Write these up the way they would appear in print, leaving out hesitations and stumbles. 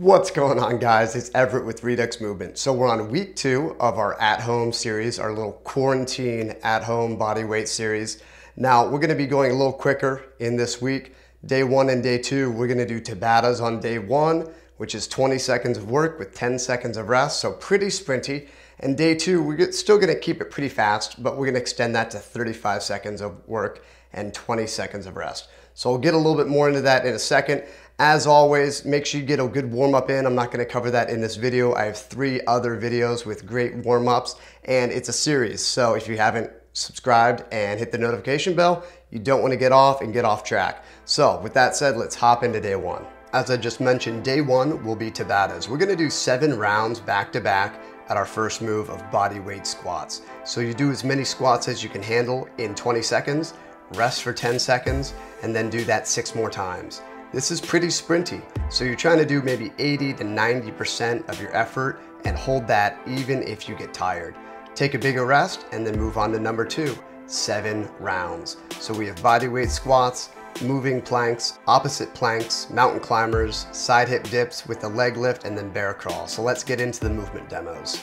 What's going on, guys? It's Everett with Redux Movement. So we're on week 2 of our at-home series, our little quarantine at-home bodyweight series. Now we're going to be going a little quicker in this week. Day 1 and day 2, we're going to do Tabatas on day 1, which is 20 seconds of work with 10 seconds of rest, so pretty sprinty. And day 2, we're still going to keep it pretty fast, but we're going to extend that to 35 seconds of work and 20 seconds of rest. So we'll get a little bit more into that in a second. As always, make sure you get a good warm-up in. I'm not going to cover that in this video. I have 3 other videos with great warm-ups, and it's a series. So if you haven't subscribed and hit the notification bell, you don't want to get off track. So with that said, let's hop into day 1. As I just mentioned, day 1 will be Tabatas. We're going to do 7 rounds back-to-back at our first move of bodyweight squats. So you do as many squats as you can handle in 20 seconds, rest for 10 seconds, and then do that 6 more times. This is pretty sprinty, so you're trying to do maybe 80 to 90% of your effort and hold that even if you get tired. Take a bigger rest and then move on to number 2, 7 rounds. So we have bodyweight squats, moving planks, opposite planks, mountain climbers, side hip dips with a leg lift, and then bear crawl. So let's get into the movement demos.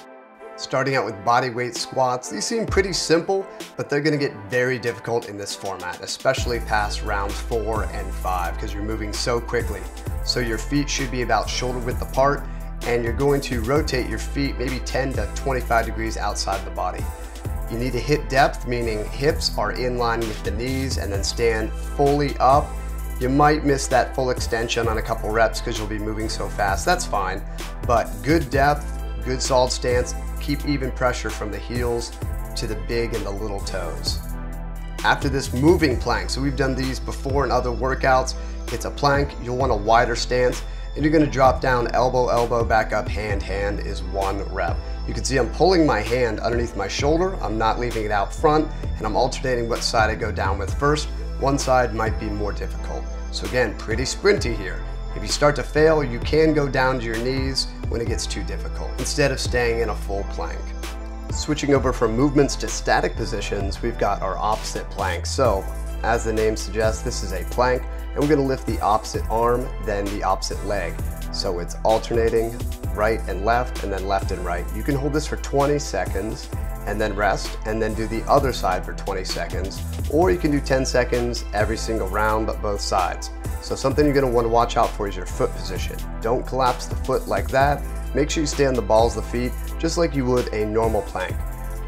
Starting out with bodyweight squats, these seem pretty simple, but they're going to get very difficult in this format, especially past rounds 4 and 5 because you're moving so quickly. So your feet should be about shoulder width apart, and you're going to rotate your feet maybe 10 to 25 degrees outside the body. You need a hip depth, meaning hips are in line with the knees, and then stand fully up. You might miss that full extension on a couple reps because you'll be moving so fast. That's fine, but good depth, good solid stance. Keep even pressure from the heels to the big and the little toes. After this, moving plank. So we've done these before in other workouts. It's a plank. You'll want a wider stance, and you're going to drop down elbow, elbow, back up, hand, hand is 1 rep. You can see I'm pulling my hand underneath my shoulder. I'm not leaving it out front, and I'm alternating what side I go down with first. One side might be more difficult. So again, pretty sprinty here. If you start to fail, you can go down to your knees when it gets too difficult, instead of staying in a full plank. Switching over from movements to static positions, we've got our opposite plank. So, as the name suggests, this is a plank, and we're going to lift the opposite arm, then the opposite leg. So it's alternating right and left, and then left and right. You can hold this for 20 seconds, and then rest, and then do the other side for 20 seconds, or you can do 10 seconds every single round, but both sides. So something you're going to want to watch out for is your foot position. Don't collapse the foot like that. Make sure you stay on the balls of the feet, just like you would a normal plank.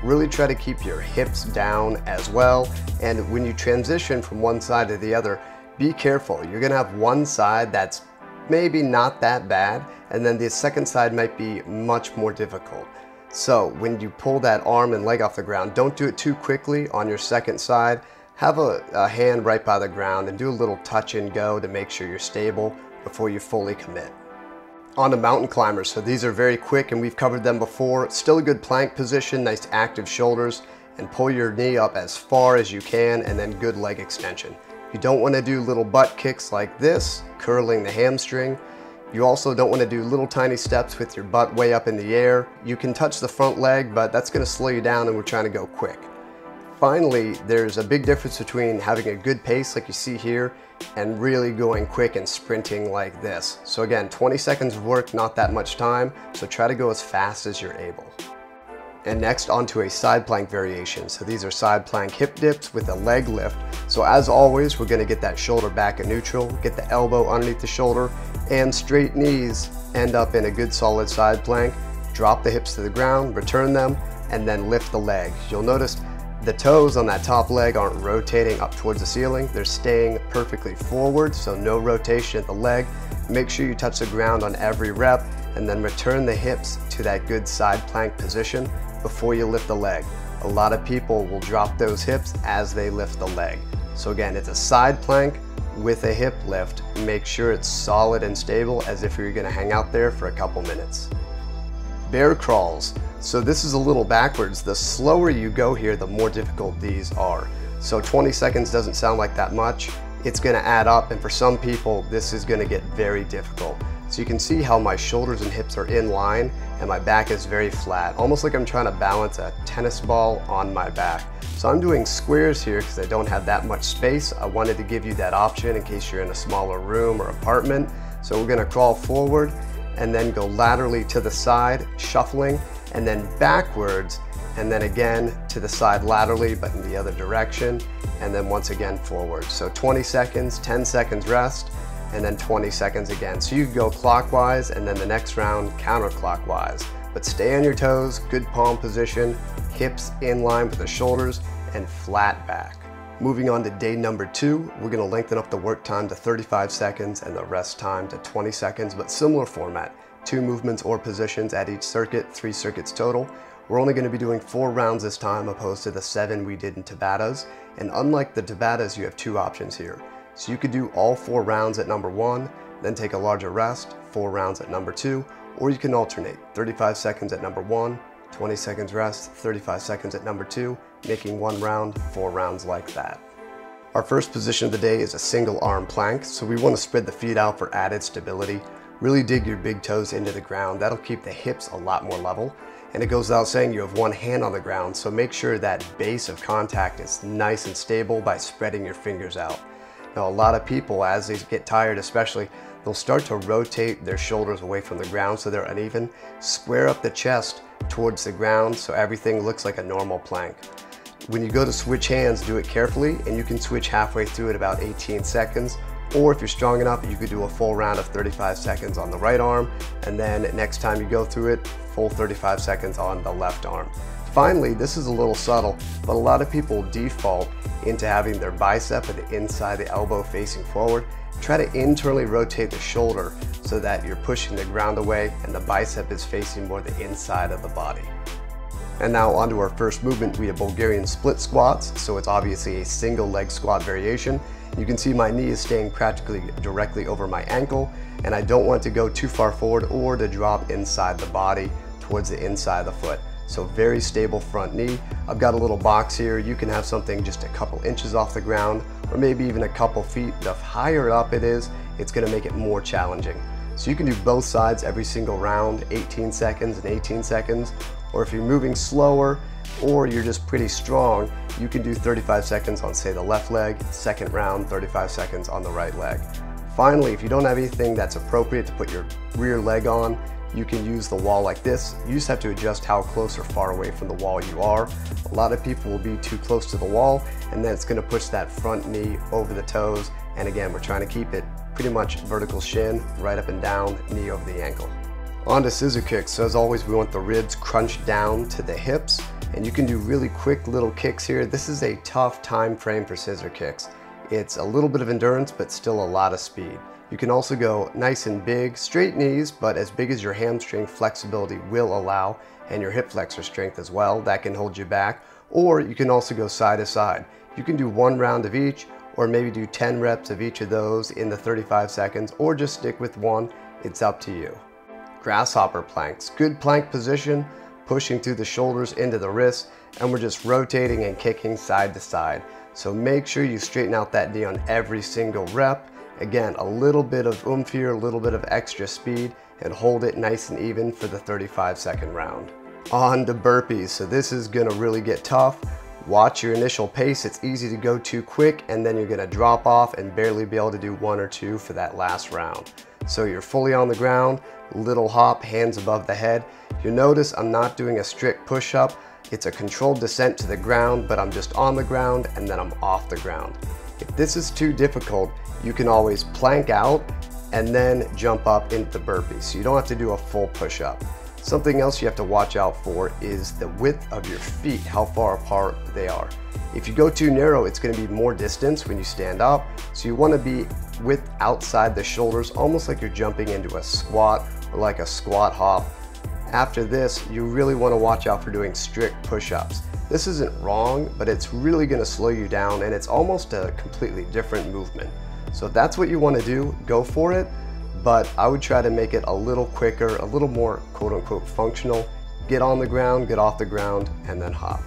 Really try to keep your hips down as well, and when you transition from one side to the other, be careful. You're going to have one side that's maybe not that bad, and then the second side might be much more difficult. So when you pull that arm and leg off the ground, don't do it too quickly on your second side. Have a hand right by the ground and do a little touch and go to make sure you're stable before you fully commit. On to mountain climbers. So these are very quick and we've covered them before. Still a good plank position, nice active shoulders, and pull your knee up as far as you can, and then good leg extension. You don't want to do little butt kicks like this, curling the hamstring. You also don't want to do little tiny steps with your butt way up in the air. You can touch the front leg, but that's going to slow you down and we're trying to go quick. Finally, there's a big difference between having a good pace like you see here and really going quick and sprinting like this. So again, 20 seconds of work, not that much time, so try to go as fast as you're able. And next, onto a side plank variation. So these are side plank hip dips with a leg lift. So as always, we're going to get that shoulder back in neutral, get the elbow underneath the shoulder, and straight knees end up in a good solid side plank. Drop the hips to the ground, return them, and then lift the leg. You'll notice the toes on that top leg aren't rotating up towards the ceiling. They're staying perfectly forward, so no rotation at the leg. Make sure you touch the ground on every rep, and then return the hips to that good side plank position before you lift the leg. A lot of people will drop those hips as they lift the leg. So again, it's a side plank with a hip lift. Make sure it's solid and stable as if you're going to hang out there for a couple minutes. Bear crawls. So this is a little backwards. The slower you go here, the more difficult these are. So 20 seconds doesn't sound like that much. It's going to add up, and for some people this is going to get very difficult. So you can see how my shoulders and hips are in line and my back is very flat, almost like I'm trying to balance a tennis ball on my back. So I'm doing squares here because I don't have that much space. I wanted to give you that option in case you're in a smaller room or apartment. So we're going to crawl forward and then go laterally to the side, shuffling, and then backwards, and then again to the side laterally, but in the other direction, and then once again forward. So 20 seconds, 10 seconds rest, and then 20 seconds again. So you can go clockwise, and then the next round counterclockwise. But stay on your toes, good palm position, hips in line with the shoulders, and flat back. Moving on to day number 2, we're gonna lengthen up the work time to 35 seconds and the rest time to 20 seconds, but similar format. 2 movements or positions at each circuit, 3 circuits total. We're only gonna be doing 4 rounds this time opposed to the 7 we did in Tabatas. And unlike the Tabatas, you have 2 options here. So you could do all 4 rounds at number 1, then take a larger rest, 4 rounds at number 2, or you can alternate, 35 seconds at number 1, 20 seconds rest, 35 seconds at number 2, making 1 round, 4 rounds like that. Our first position of the day is a single arm plank, so we want to spread the feet out for added stability. Really dig your big toes into the ground. That'll keep the hips a lot more level. And it goes without saying you have 1 hand on the ground, so make sure that base of contact is nice and stable by spreading your fingers out. Now, a lot of people, as they get tired especially, they'll start to rotate their shoulders away from the ground so they're uneven. Square up the chest towards the ground so everything looks like a normal plank. When you go to switch hands, do it carefully, and you can switch halfway through at about 18 seconds. Or if you're strong enough, you could do a full round of 35 seconds on the right arm, and then next time you go through it, full 35 seconds on the left arm. Finally, this is a little subtle, but a lot of people default into having their bicep at the inside, the elbow facing forward. Try to internally rotate the shoulder so that you're pushing the ground away and the bicep is facing more the inside of the body. And now onto our first movement, we have Bulgarian split squats. So it's obviously a single leg squat variation. You can see my knee is staying practically directly over my ankle, and I don't want to go too far forward or to drop inside the body towards the inside of the foot. So very stable front knee. I've got a little box here. You can have something just a couple inches off the ground or maybe even a couple feet. The higher up it is, it's gonna make it more challenging. So you can do both sides every single round, 18 seconds and 18 seconds. Or if you're moving slower or you're just pretty strong, you can do 35 seconds on, say, the left leg, second round, 35 seconds on the right leg. Finally, if you don't have anything that's appropriate to put your rear leg on, you can use the wall like this. You just have to adjust how close or far away from the wall you are. A lot of people will be too close to the wall, and then it's gonna push that front knee over the toes. And again, we're trying to keep it pretty much vertical shin, right up and down, knee over the ankle. On to scissor kicks. So as always, we want the ribs crunched down to the hips, and you can do really quick little kicks here. This is a tough time frame for scissor kicks. It's a little bit of endurance, but still a lot of speed. You can also go nice and big, straight knees, but as big as your hamstring flexibility will allow, and your hip flexor strength as well. That can hold you back. Or you can also go side to side. You can do 1 round of each, or maybe do 10 reps of each of those in the 35 seconds, or just stick with 1. It's up to you. Grasshopper planks. Good plank position, pushing through the shoulders into the wrists, and we're just rotating and kicking side to side. So make sure you straighten out that knee on every single rep. Again, a little bit of oomph here, a little bit of extra speed, and hold it nice and even for the 35-second round. On to burpees. So this is gonna really get tough. Watch your initial pace. It's easy to go too quick, and then you're gonna drop off and barely be able to do 1 or 2 for that last round. So you're fully on the ground, little hop, hands above the head. You'll notice I'm not doing a strict push-up. It's a controlled descent to the ground, but I'm just on the ground and then I'm off the ground. If this is too difficult, you can always plank out and then jump up into the burpee. So you don't have to do a full push-up. Something else you have to watch out for is the width of your feet, how far apart they are. If you go too narrow, it's gonna be more distance when you stand up. So you wanna be width outside the shoulders, almost like you're jumping into a squat or like a squat hop. After this, you really wanna watch out for doing strict push-ups. This isn't wrong, but it's really gonna slow you down, and it's almost a completely different movement. So if that's what you wanna do, go for it, but I would try to make it a little quicker, a little more quote-unquote functional. Get on the ground, get off the ground, and then hop.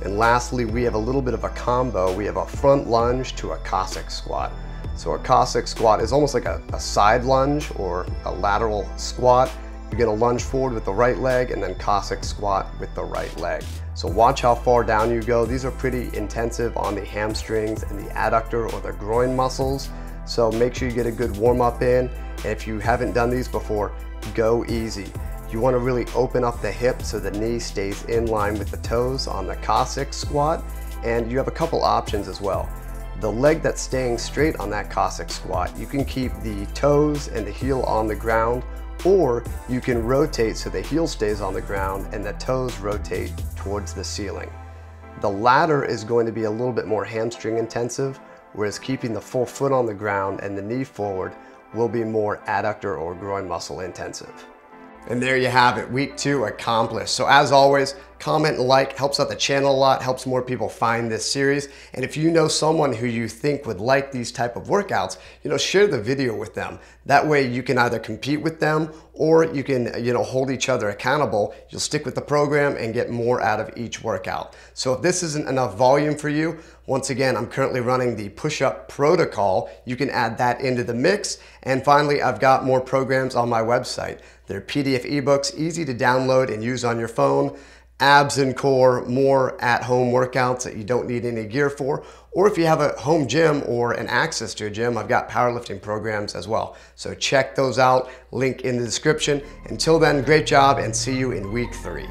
And lastly, we have a little bit of a combo. We have a front lunge to a Cossack squat. So a Cossack squat is almost like a side lunge or a lateral squat. You're gonna lunge forward with the right leg and then Cossack squat with the right leg. So watch how far down you go. These are pretty intensive on the hamstrings and the adductor or the groin muscles. So make sure you get a good warm up in. And if you haven't done these before, go easy. You want to really open up the hip so the knee stays in line with the toes on the Cossack squat, and you have a couple options as well. The leg that's staying straight on that Cossack squat, you can keep the toes and the heel on the ground, or you can rotate so the heel stays on the ground and the toes rotate towards the ceiling. The latter is going to be a little bit more hamstring intensive, whereas keeping the full foot on the ground and the knee forward will be more adductor or groin muscle intensive. And there you have it, week 2 accomplished. So as always, comment and like, helps out the channel a lot, helps more people find this series. And if you know someone who you think would like these type of workouts, share the video with them. That way you can either compete with them or you can, hold each other accountable. You'll stick with the program and get more out of each workout. So if this isn't enough volume for you, once again, I'm currently running the push-up protocol. You can add that into the mix. And finally, I've got more programs on my website. They're PDF ebooks, easy to download and use on your phone. Abs and core, more at-home workouts that you don't need any gear for. Or if you have a home gym or an access to a gym, I've got powerlifting programs as well. So check those out, link in the description. Until then, great job and see you in week 3.